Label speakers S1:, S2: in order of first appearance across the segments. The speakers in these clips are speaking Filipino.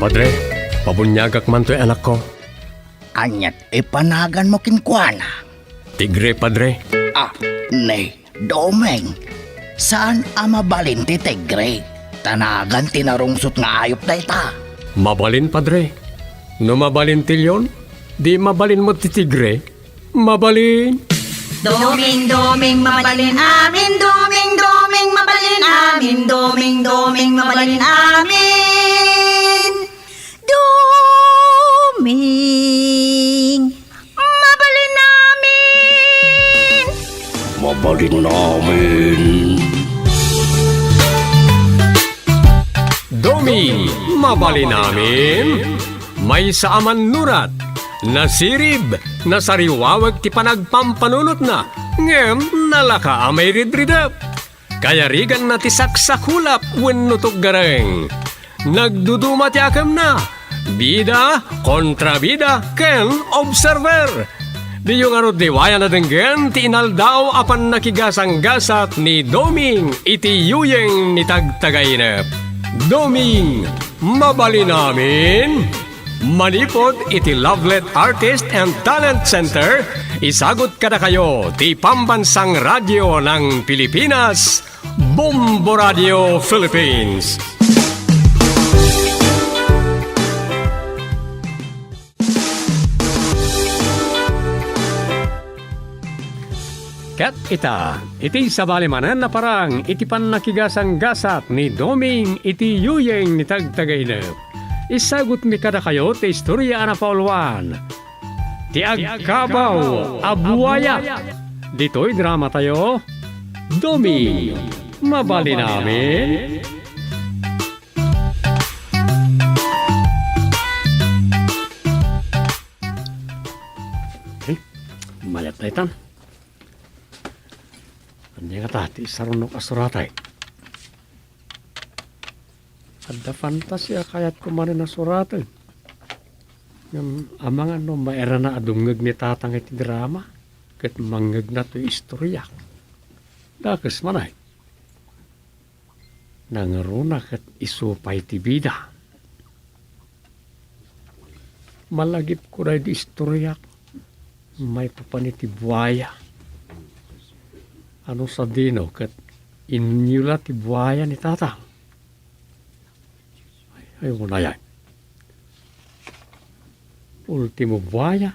S1: Padre, pabunyagak man to'y anak ko.
S2: Anyat ipanagan mo kinkwana.
S1: Tigre, Padre.
S2: Nay, Domeng. Saan mabalin ti Tigre? Tanagan tinarungsot nga ayop na ita.
S1: Mabalin, Padre. No mabalin tilyon, di mabalin mo ti Tigre. Mabalin.
S3: Doming, doming, mabalin amin. Doming, doming, mabalin amin. Doming, doming, mabalin amin. Doming, mabalin amin.
S2: Mabalin namin.
S1: Domi, mabalin namin. May saaman nurat, nasirib, nasariwawag ti panagpampanunot na, ngem nalaka amay ridridap. Kaya rigan na ti saksakulap wenno gareng. Nagduduma ti akam na, bida, kontrabida, ken observer. Di yung arod diwaya na denggen, ti inaldaw apan nakigasang-gasat ni Doming iti yuyeng ni tagtagainep. Doming, mabalin namin. Manipod iti Lovelet Artist and Talent Center, isagot kada kayo ti pambansang radyo ng Pilipinas, Bombo Radio Philippines. Kat iti sabalimanan na parang iti pan nakigasang-gasat ni Doming iti yuyeng ni tagtagainep. Isagot mi kada kayo ti istorya na pauluan. Ti agkabaw a buwaya. Dito'y drama tayo. Doming, mabalin namin. Malat na itan. Hindi nga tati, sarunok asuratay. Ada fantasya kayat kumarin na suratan. Amang ano, maera na adungag ni tatang iti drama. Kat manggag na to istorya. Dakas manay. Nangaruna kat isupay ti bida. Malagip ko rin di istorya. May papaniti buwaya. Ano sa dino kat inyula ti buwaya ni tatang. Ay, muna yan. Ultimo buwaya.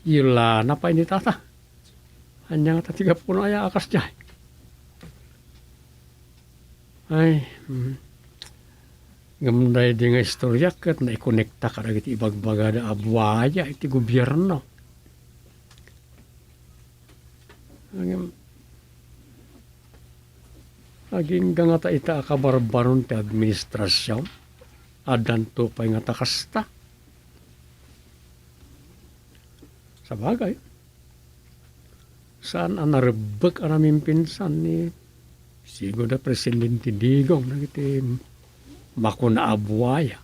S1: Yula na pa ini tata. Hanya nga tatiga po na ay akas dyan. Ay, gamday di nga istorya kat na ikonekta ka na iti ibagbagada a buwaya iti gobyerno. Aging nga ta ita akabarbaron ti administrasyon. Adan to pa nga takasta. Sa bagay. Saan ang narebek ang aming pinsan ni sigo na Presidente Digong na iti makuna abuaya.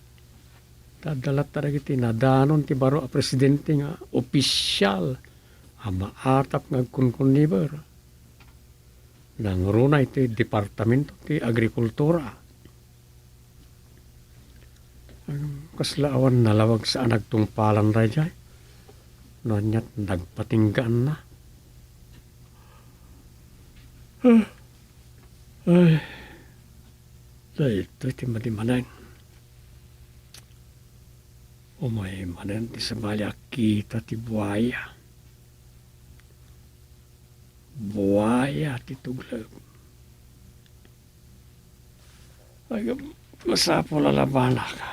S1: Tadalat na iti nadanon ti baro a Presidente nga opisyal maatap nga kunkuniber. Nangruna iti Departamento ti Agrikultura. Kaslaawan nalawag sa nagtungpalan rajay. Nanyat nagpatinggaan na. Ay, ito iti madimanan. Umay manan ti sabalya kita ti buwaya. Buwaya ti tuglag. Ay, masapo lalabana ka.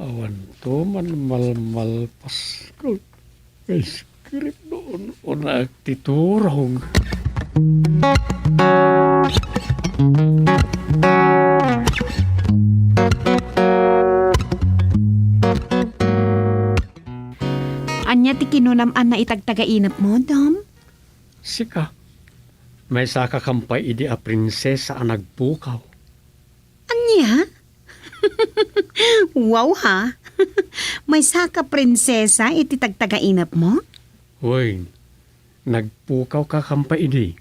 S1: Awan to man malmalpas ko. Kay script noon o nagtiturong.
S3: Anya ti kinunam-an na itagtagainap mo, Dom?
S1: Sika, may saka kampay idi a prinsesa ang nagpukaw.
S3: Anya? Wow ha? May saka prinsesa iti tagtagainap mo?
S1: Hoy, nagpukaw ka kampay idi.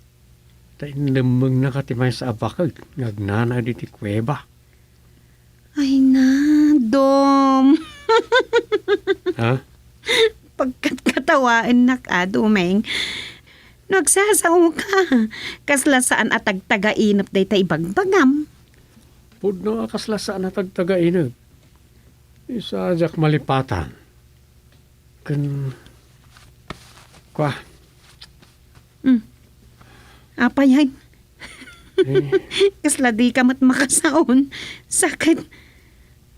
S1: Tainlamang nakatimay sa abakag, ngagnana di ti kuweba.
S3: Ay na, Dom.
S1: Ha?
S3: Pagkat katawaan na ka, Domeng. Nagsasaw ka. Kasla saan atag taga-inap day ta ibagbagam.
S1: Pudno akasla saan natagtagainag. Isa jak malipatan. Kwa,
S3: Apa yan?
S1: eh,
S3: Kasla di ka mat makasaon. Sakit.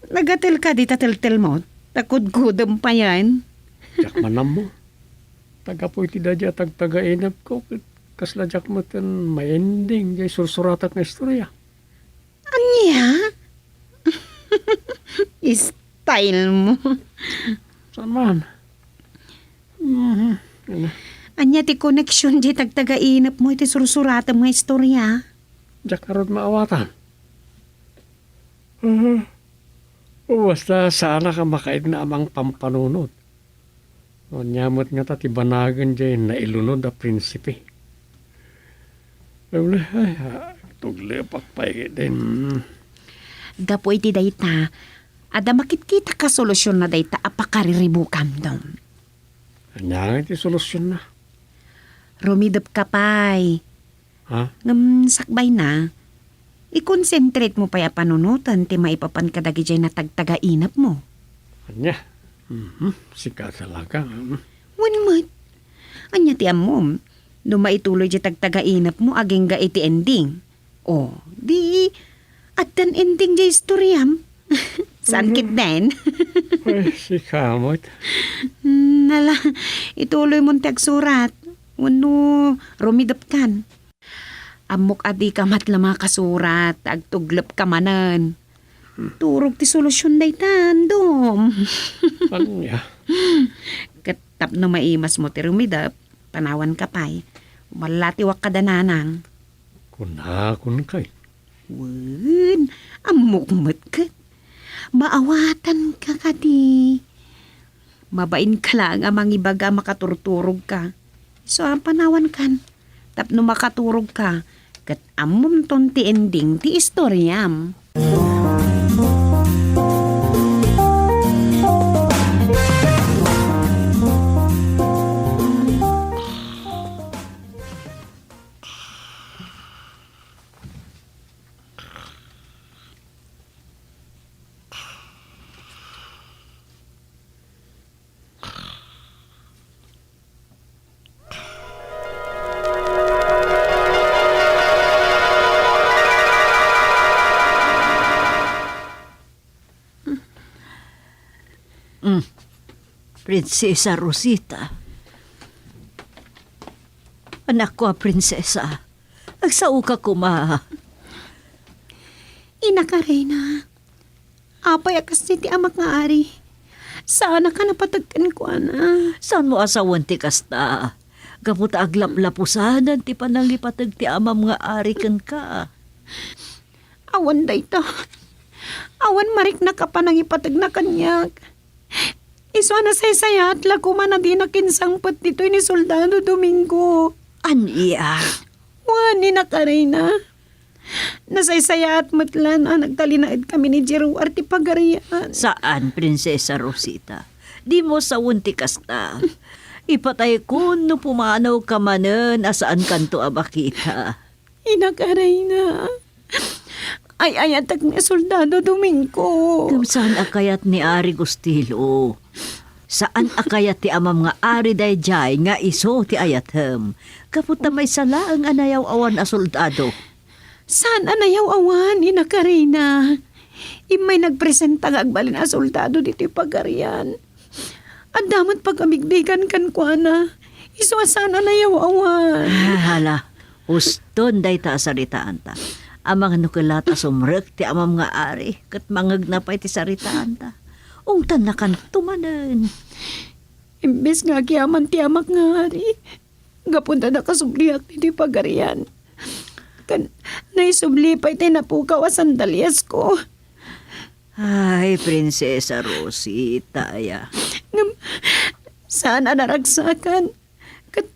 S3: Nagatil ka di tatil-til mo. Takod-kudam pa yan.
S1: jak manam mo. Tagapoy ti dadya tagtagainag ko. Kasla jak mo ten may ending. Jay sursuratak na istorya.
S3: Anya? Style mo.
S1: Saan man?
S3: Anya ti connection di tagtagainap mo iti sursurata mga istorya.
S1: Jak arod maawatan. Basta sana ka makaid na amang pampanunod. O nyamot nga ta ti banagan dyan na ilunod a prinsipe. Ay, tuglepak pa din.
S3: Gapo iti dayta. Ada makit-kita ka solusyon na dayta apakariribukam dom.
S1: Anya nga ti solusyon na.
S3: Rumidop ka pay.
S1: Ha?
S3: Ngam sakbay na. I-concentrate mo pa'y panunutan ti maipapan ka dagi dyan na tagtagainap mo.
S1: Anya? Sika talaga.
S3: Wanmat. Anya ti amom. No maituloy di tagtagainap mo aging ga iti ending. O, di at dan ending di istoryam. Saan kit den?
S1: Ay, sika mo't.
S3: Nala, ituloy mong tagsurat. Wano, rumidap kan. Amok adi ka matlama kasurat, agtuglap ka manan. Turog ti solusyon day tandom.
S1: Anya?
S3: Katap na maimas mo ti rumidap, tanawan ka pa'y. Malatiwak ka dananang.
S1: Kunakun kay.
S3: Wen, amok mat ka. Maawatan ka kadi. Mabain ka lang amang ibaga makaturturog ka. So, ang panawan kan. Tapno makaturog ka. Kat amom ton ti ending ti istoryam.
S4: Prinsesa Rosita. Anak ko, prinsesa. Agsao ka kuma.
S3: Ina ka, Reyna. Apay akas ti amak nga ari. Sana ka napatagkan ko, ana.
S4: Saan mo asawan ti kasta? Kaput aglap-lapusanan ti panangipatag ti amam nga ari ken ka.
S3: Awan day ta. Awan marik na ka pa nang ipatag na kanyak. Iso na saya at lakuman na di nakinsangpat dito ni Soldado Domingo.
S4: Aniya.
S3: Wani na ka, Reyna. Nasaysaya at matlan nagtalinaid kami ni Jero Arti Pagarian.
S4: Saan, Prinsesa Rosita? Di mo sawon ti kasta. Ipatay ko no pumanaw ka manen asaan kanto abakita.
S3: Ina ka, Reyna. Ay ayatag ni Soldado Domingo.
S4: Saan akayat ni Ari Gustilo? Saan akayat ti amam nga Ari dayjay nga iso ti ayatem? Kaput na may sala ang anayaw awan a soldado.
S3: Saan anayaw awan, Ina ka, Reyna? Imay nagpresenta nga agbalin a soldado dito Pagarian. Ang damat pag-amigbigan kan kwa na. Iso saan anayaw awan.
S4: Hala, uston day ta saritaan ta. Amang nukulata sumrek ti amam nga Ari kat mangagnapay ti saritaan ta. Ungtan na kan tumanen.
S3: Imbes nga kiaman ti amak nga hari. Gapunta na kasubliak ti Pagarian. Kan naisublipay ti napukaw a sandalyas ko.
S4: Ay, Prinsesa Rosita, ya.
S3: Ngam, saan na naragsakan? Kat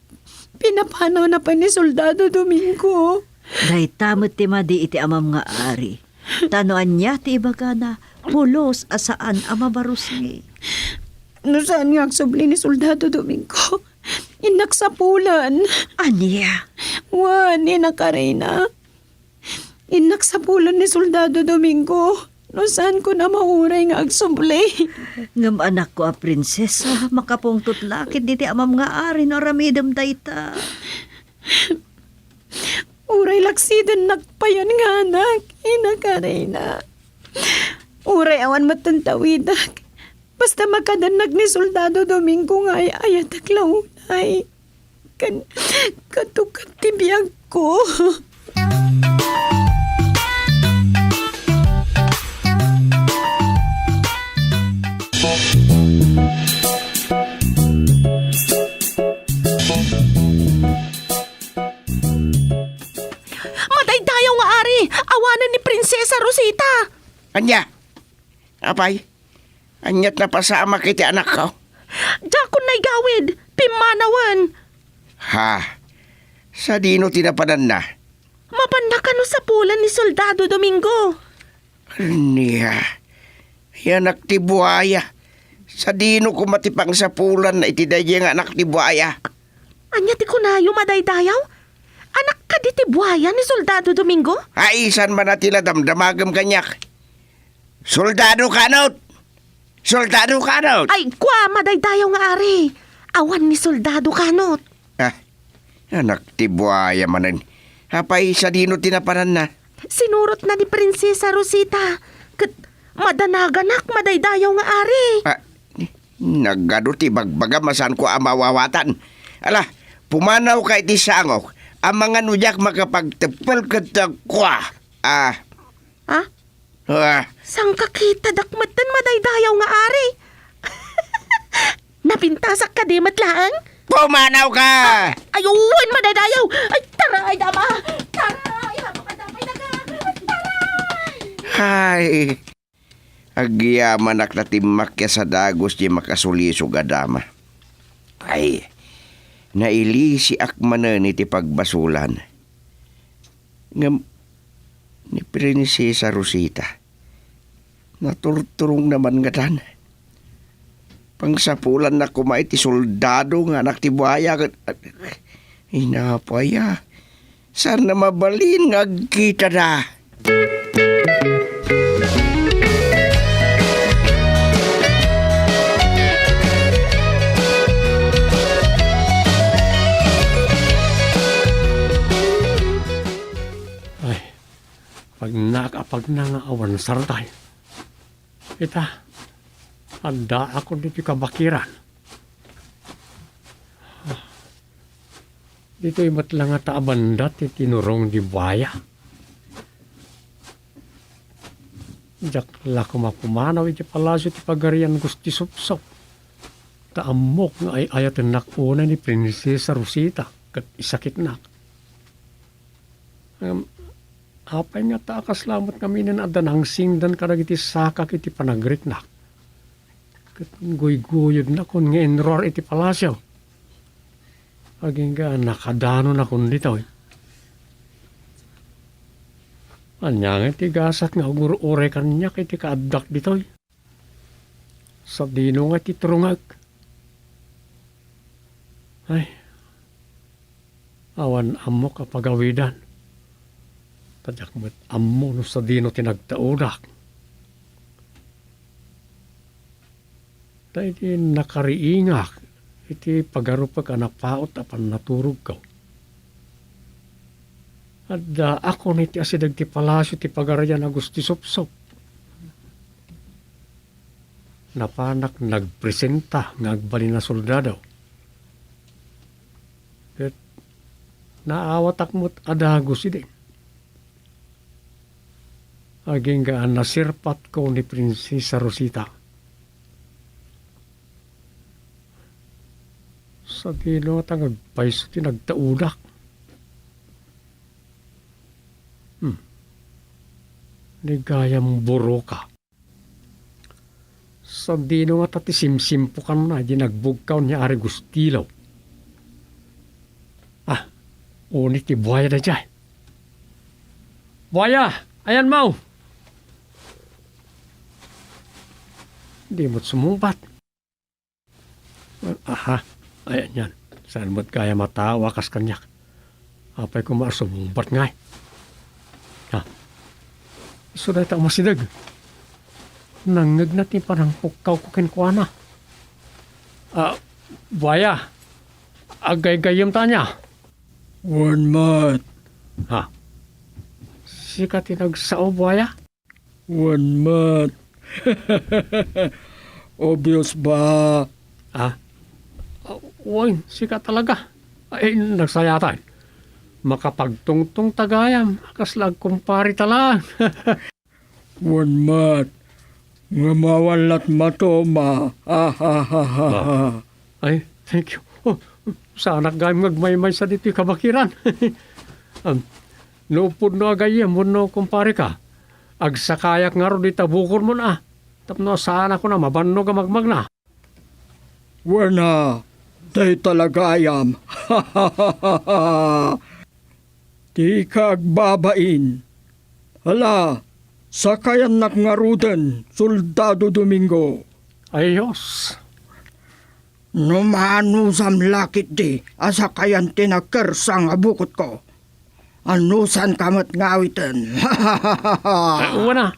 S3: pinapanaw na pa ni Soldado Domingo.
S4: Day tamot ti madi iti amam nga ari. Tanoan niya ti ibaga na pulos asaan amabarusngi.
S3: No saan nga agsubli ni Soldado Domingo? Inaksapulan.
S4: Aniya?
S3: Wan, inakarena. Inaksapulan ni Soldado Domingo. No saan ko na mahuray nga agsubli?
S4: Ngam anak ko a prinsesa, makapungtot lakit diti amam nga ari no ramidam dayta.
S3: Uray laksiden nagpayan nga anak. Inakarena. Uray awan matantawidak. Basta makadanag ni Soldado Domingo nga ay ayat aklaunay. Katukat tibiyag ko.
S5: Madaydayaw nga ari, awanan ni Prinsesa Rosita.
S2: Anya? Apay? Anyat na pasama kiti anak ko?
S5: Dakon na'y gawid, pimanawan.
S2: Ha? Sa dino tinapanan na?
S5: Mapanda ka no sa pulan ni Soldado Domingo.
S2: Niya. Yan aktibuaya. Sa dino ko matipang sa pulan na itidaya nga anak ti buaya.
S5: Anya ti kunayo madaydayaw? Anak ka di ti buhaya ni Soldado Domingo?
S2: Aisan man na tila damdamagam kanyak. Soldado kanot! Soldado kanot!
S5: Ay, kwa madaydayaw nga ari. Awan ni Soldado Kanot.
S2: Ah, anak ti buaya manan. Hapay sa dino tinapanan na.
S5: Sinurot na ni Prinsesa Rosita. Kat madanaganak madaydayaw nga ari.
S2: Ah, nagado ti bagbaga masan ko amawawatan. Ala, pumanaw ka iti sangok. Ang mga nuyak makapagtepal katakwa.
S5: Ha? Sang kakita dakmatan madaydayaw nga ari. Napintasak ka di matlaang?
S2: Pumanaw ka!
S5: Ayun, madaydayaw! Ay, taray dama! Taray! Hapakadamay na ka! Taray!
S2: Hay, agyaman ak na timakya sa dagos di makasulisog adama. Ay, naili si akmanan iti pagbasulan. Ngam, ni Prinsesa Rosita, naturturong naman nga tan. Pangsapulan na kumait ti soldado nga anak ti buhaya. Inapaya, saan na mabalin nga agkita na?
S1: Ay, pag nangaawan sartay. Ita, handa ako dito kabakiran. Dito'y matlang nga taabandat tinurong di baya. Diyak ko mapumanaw iti palasyo ti pagarian gusti supsop. Taamok nga ay ayat nakuna ni Prinsesa Rosita kat isakit nak. Apay nga taakaslamot kami na adanang singdan karag iti sakak iti panagrit nak. Kat guy-guyod na kun nga enror iti palasyo. Aging ka nakadano na kun dito eh. Anya nga iti gasat nga ure kanya iti kaadak dito eh. Sa dino nga iti trungag. Ay, awan amo kapagawidan. Tadyak mo't amo no sa dino tinagtaudak. Dahil iti nakariingak, iti pagarupak anak paot apan naturog ka. At ako niti asidag ti palasyo ti pagarayan na gusti sopsop. Napanak nagpresenta nga agbali na soldado. At naawatak mo't adagos iti. Aging gaan nasirpat ko ni Prinsesa Rosita. Sa dino at ang agpaiso tinagtaudak. Nigayang buro ka. Sa dino at ati simsimpo ka na, di nagbugkaw niya ari gustilaw. Unit ti buhaya na dyan. Buhaya! Ayan mo! Di mo't sumumpat. Aha, ayan yan. Saan mo't kaya matawa kas kanyak? Apay ko sumumpat nga eh. Ha? So dahil taong masidag. Nangag natin parang pukaw ko kinkwana. Buhaya! Agay-gayam tanya.
S6: 1 month.
S1: Ha? Sika tinagsao buhaya?
S6: 1 month. Obvious ba?
S1: Ha? Uy, sika talaga. Ay, nagsayatan. Makapagtungtong tagayam. Kaslag kumpari talaan.
S6: 1 month. Nga mawalat matoma.
S1: Ay, thank you. Oh, sana gayam ngagmaymay sa dito kabakiran. Nupod no agayam mo no kumpari ka. Agsakayak nga ro di tabukon mo na. Tapno sana ko na mabanno ka magmag na.
S6: Wana. Day talagayam. Di ka agbabain. Hala. Sakayan nakngaruden. Soldado Domingo.
S1: Ayos.
S6: Numanusam lakit di. Asakayan tinakersang abukot ko. Anusan kamat ngawitan.
S1: Wana.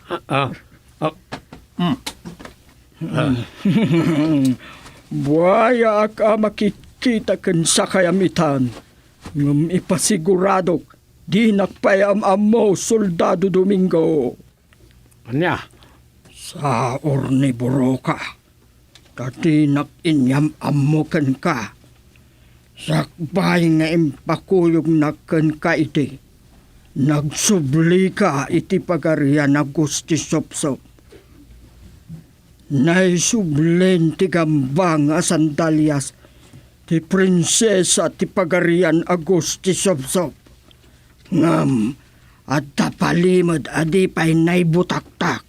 S6: Buaya ka makikita kan sa kayamitan. Ngam ipasiguradok. Di nakpayam mo, Soldado Domingo.
S1: Anya?
S6: Sa orniburo ka. Kati nakinyam amukan ka. Sakbay nga impakuyog nakan ka iti. Nagsubli ka iti pagarian na gusti sop-sop. Naisublen ti gambang a sandalyas ti prinsesa ti pagarian Agusti sop-sop. Ngam at tapalimod adi pa'y naibutaktak.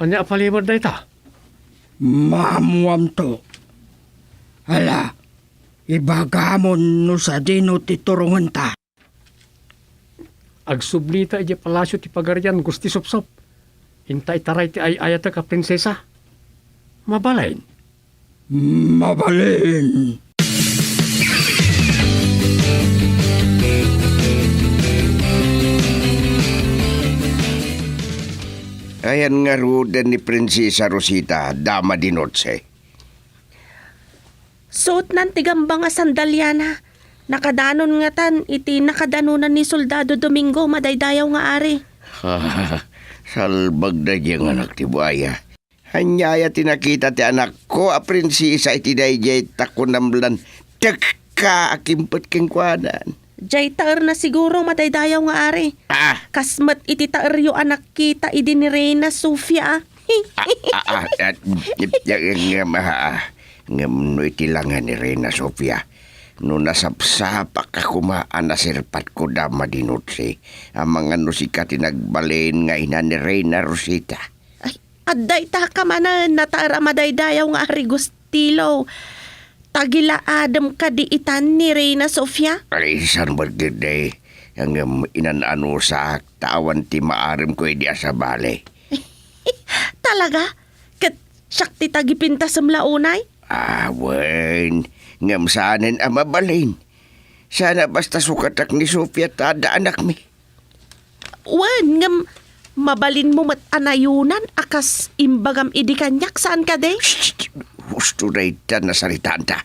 S1: Anya palimod na ita?
S6: Maamuam to. Hala, ibagamon no sa dino ti turungan ta.
S1: Agsublita iti palasyo ti pagarian gusti sop-sop. Hintay taray ti ayata ka prinsesa. Mabalain.
S6: Mabalin.
S2: Ayan nga rudan ni Prinsesa Rosita, Dama di Noche.
S5: Suot nan tigambang nga sandalyana. Nakadanon nga tan, iti nakadanunan ni Soldado Domingo, madaydayaw nga ari.
S2: Salbag na diyang anak ti buaya. Hanyaya tinakita ti anak ko, a prinsesa iti dayjay takunamlan. Tagka akimpot keng kwanan.
S5: Jay taer na siguro madaydayaw nga ari. Kasmat iti taer yo anak kita idi ni Reyna Sofia.
S2: Ngam no itilangan ni Reyna Sofia. No nasapsapak ako maanasirpat ko Dama di Noche. Ang mga nusika tinagbalain nga ina ni Reyna Rosita.
S5: Ay, adday ta ka manan nataer madaydayaw nga ari Gustilo. Tagila adam ka di itan ni Reyna Sofia?
S2: Ay, saan magdiday? Ang inanano sa tawan ti maarim ko idi asabale.
S5: Talaga? Kat siyak ti tagipinta sa mlaunay?
S2: Wen. Ngam saanin ang mabalin. Sana basta sukatak ni Sofia tada anak mi.
S5: Wen, ngam mabalin mo mat anayunan akas imbagam idi kanyak saan ka de?
S2: Gusto na ita na salitaan ta.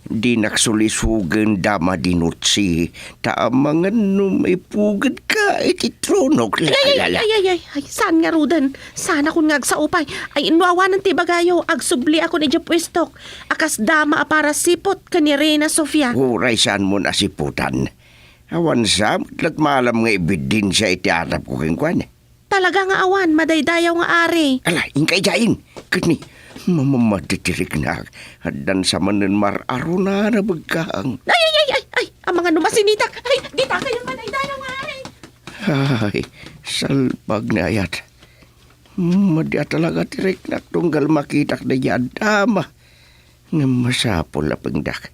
S2: Di naksulisugan Dama di Noche. Taamangan no may pugad ka iti trono.
S5: Ay, saan nga rudan? Sana kung ngagsaupay. Ay, inwawanan ti bagayo. Agsubli ako ni Japwistok. Akas dama para sipot ka ni Reyna Sofia.
S2: Huray saan mo nasiputan. Awan sa, malam nga ibidin siya iti arap ko keng kwan.
S5: Talaga nga awan, madaydayaw nga ari.
S2: Ala, ingkay jain. Kani, mamamaditirik na. Hadan sa manan mararo na nabagkaang.
S5: Ay, ang mga numasinitak. Ay, di ta kayo madaydayaw nga ari.
S2: Ay, salpag na ayat. Madya talaga tirik na tunggal makitak na yan, Dama. Nga masapol na pangdak.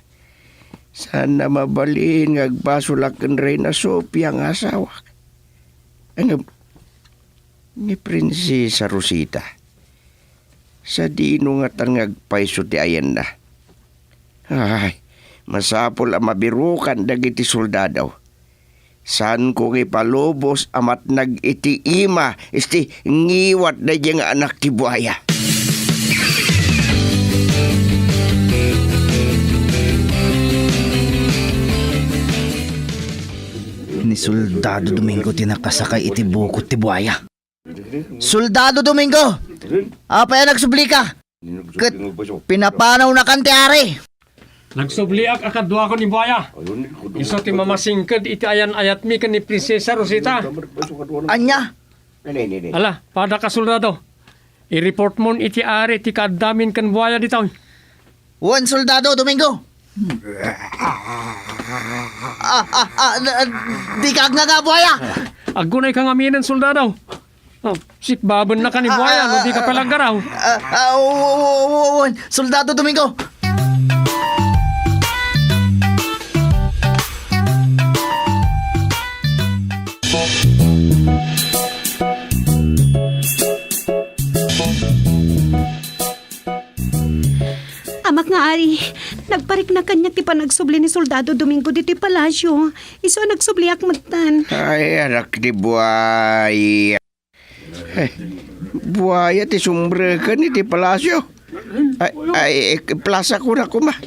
S2: Sana mabalin nga agbasulakan rin na Sophia ang asawa. Ano, ni Prinsesa Rosita. Sa dino nga tangagpaiso ti ayan na. Ay, masapol ang mabirukan dagiti soldadaw. San kong ipalubos amat nag-itiima isti ngiwat na diyang anak ti buhaya.
S7: Ni Soldado Domingo tinakasakay iti bukot ti buhaya. Soldado Domingo! Apa yan nagsubli ka? Kat pinapanaw na kan ti ari.
S1: Nagsubliak akadwa ko ni Buaya. Iso ti mamasingkad iti ayan-ayat mi kan ni Prinsesa Rosita.
S7: Anya?
S1: Ala, pada ka soldado. I-report mo iti ari ti kaadamin kan Buaya dito.
S7: Wan Soldado Domingo! Di ka nga buhaya!
S1: Agunay kang aminan soldado. Oh, sikbaban na ka ni Buaya, no di ka palagaraw.
S7: Wan Soldado Domingo!
S3: Amak nga ari, nagparik na kanya ti panagsubli ni Soldado Domingo dito palasyo. Iso nagsubli akmatan.
S2: Ay, anak di buhaya. Buhaya ti sumbre ka ni ti palasyo. Plaza ko na kuma.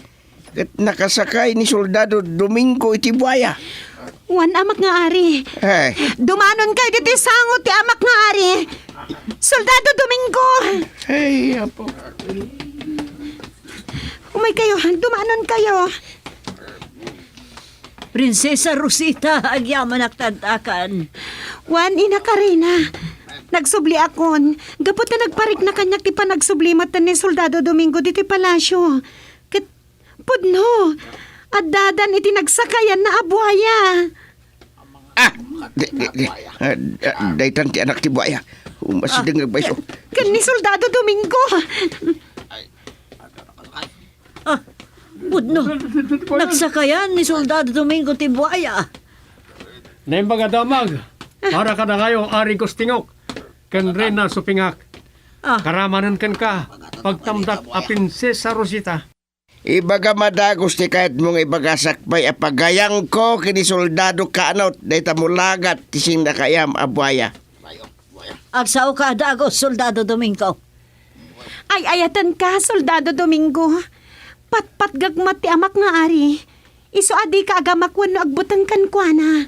S2: At nakasakay ni Soldado Domingo iti buhaya.
S3: Wan amak nga ari.
S2: Ay,
S3: Dumanon kay dito sangot ti amak nga ari. Soldado Domingo!
S2: ay, apo.
S3: Umay kayo, dumanon kayo.
S4: Prinsesa Rosita, agyaman aktantakan.
S3: Wan, ina Karina. Nagsubli akon. Gapot na nagparik na kanyak ti panagsublimat ni Soldado Domingo dito palasyo. Kat, pudno. At dadan iti nagsakayan na abuaya.
S2: Daytan ti anak ti buhaya. Umasidang nagbayso.
S3: Kan ni Soldado Domingo.
S4: Budno, nagsakayan ni Soldado Domingo ti buhaya.
S1: Naimbaga damag. Para ka na kayo, Ari Gustingok. Kan Rena Supingak. Karamanan kan ka. Pagtamdak a Prinsesa Rosita.
S2: Ibaga madagos ti kahit mong ibagasakpay apagayang ko kini Soldado kaanot dayta mulagat tising nakayam abuaya.
S4: Agsaw ka dagos, Soldado Domingo.
S3: Ay ayatan ka, Soldado Domingo. Patpat gagmat ti amak nga ari. Iso adi ka agamakwan no agbutan kan kuana.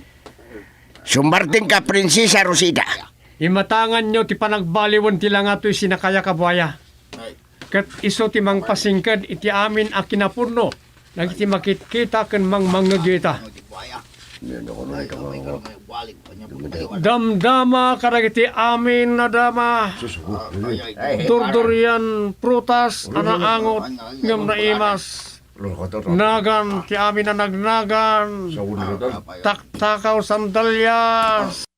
S2: Sumarting ka Prinsesa Rosita.
S1: Imatangan nyo ti panagbaliwan ti lang ato'y sinakaya ka buhaya. Kat iso ti mang pasingkad iti amin a kinapurno. Nagiti makitkita kan mang manggagita. Damdama karagiti amin na dama. Durdurian prutas anaangot ngam na imas. Nagan ti amin na nagnagan. Taktakaw sandalyas.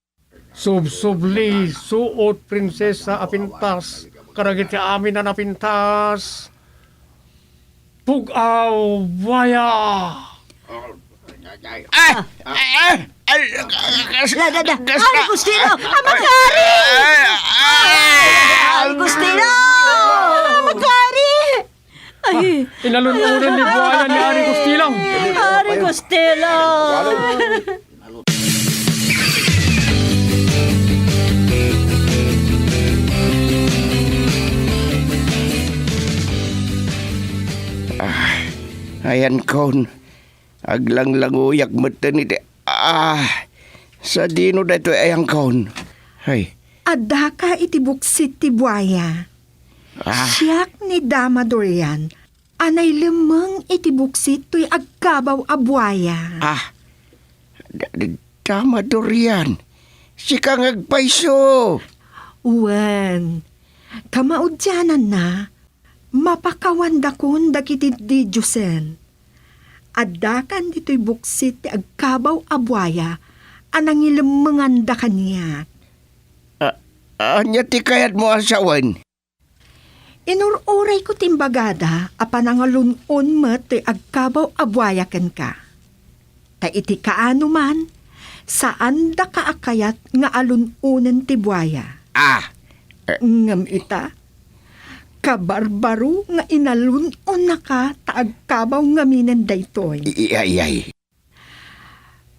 S1: Subsubli suot prinsesa apintas. Karagiti amin na napintas. Pugaw waya.
S4: Ari Gustino!
S3: Amagari!
S4: Ari Gustino!
S3: Amagari!
S4: Ay,
S1: Inalunuran ni buhaya ni Ari Gustilong.
S4: Ari Gustino!
S2: Ayan kon. Aglang-languyak mata ni sa dino dito ayang kon. Ay.
S8: Adda ka iti buksit ti buaya. Siyak ni Dama Dorian, anay lemang iti buksit to'y agkabaw a buaya.
S2: Tama Dorian. Si kang agpaiso.
S8: Wen, kamaudyanan na, mapakawanda kon dagiti di Diyosen. Addakan dito'y buksit ti agkabaw a buaya, anang ilemanganda kaniya.
S2: Anya ti kayat mo asawan?
S8: Inururay ko timbagada, apanangalunon mo ti agkabaw abwayaken ka. Ta iti kaano man, saan da kaakayat nga alununan ti buaya. Ngam ita, kabarbaro nga inalunon na ka ta agkabaw nga minen daytoy.
S2: Ay.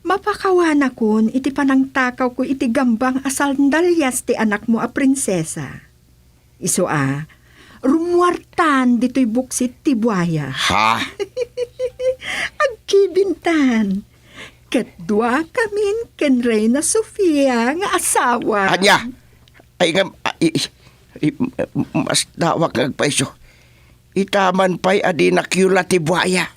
S8: Mapakawana kun iti panangtakaw ko iti gambang asaldalyas ti anak mo a prinsesa. Iso rumuartan dito'y buksit ti buaya.
S2: Ha?
S8: Agkibintan. Katdwa kamin ken Reyna Sofia nga asawa.
S2: Anya? Ay nga, mas dawak agpaiso. Itaman pa'y adi nakyula ti buaya.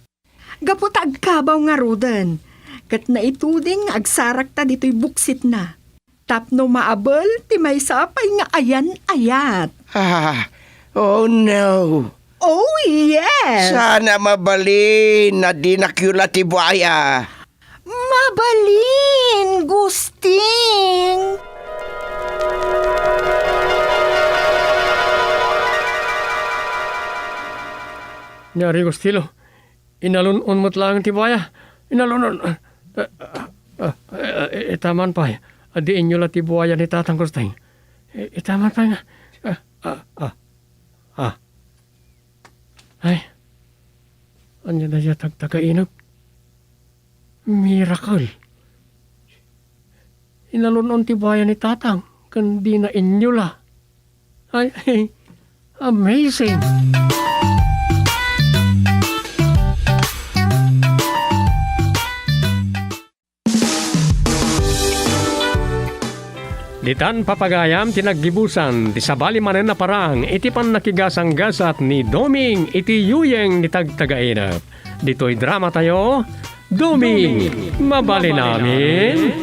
S8: Gapot agkabaw nga roden. Kat na ituding agsarak ta dito'y buksit na. Tapno maabel ti may sapay nga ayan-ayat.
S2: Oh no.
S8: Oh yes!
S2: Sana mabalin na di nakyula ti buaya.
S8: Mabalin, gusting!
S1: Nyari Gustilo, inalunon mo't lang ti buaya. Inalunon. Itaman pa. Adiin nyo la ti buaya ni Tatang Gusteng. Itaman pa nga. Ay. Anya na siya tagtagainag. Miracle. Inalunon ti buaya ni Tatang. Kandi na inyo la. Ay. Amazing. Ditan papagayam tinaggibusan ti sabali manen na parang iti pan nakigasang-gasat ni Doming iti yuyeng ni tagtagainap. Dito'y drama tayo, Doming, mabali namin.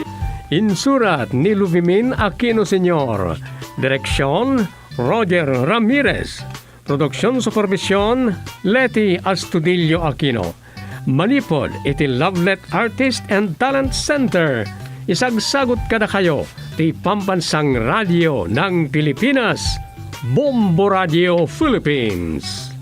S1: Insurat ni Luvimin Aquino Sr. Direksyon, Roger Ramirez. Produksyon supervisyon, Leti Astudillo Aquino. Manipod iti Lovelet Artist and Talent Center. Isagsagot kada kayo ti Pambansang Radio ng Pilipinas, Bombo Radio Philippines.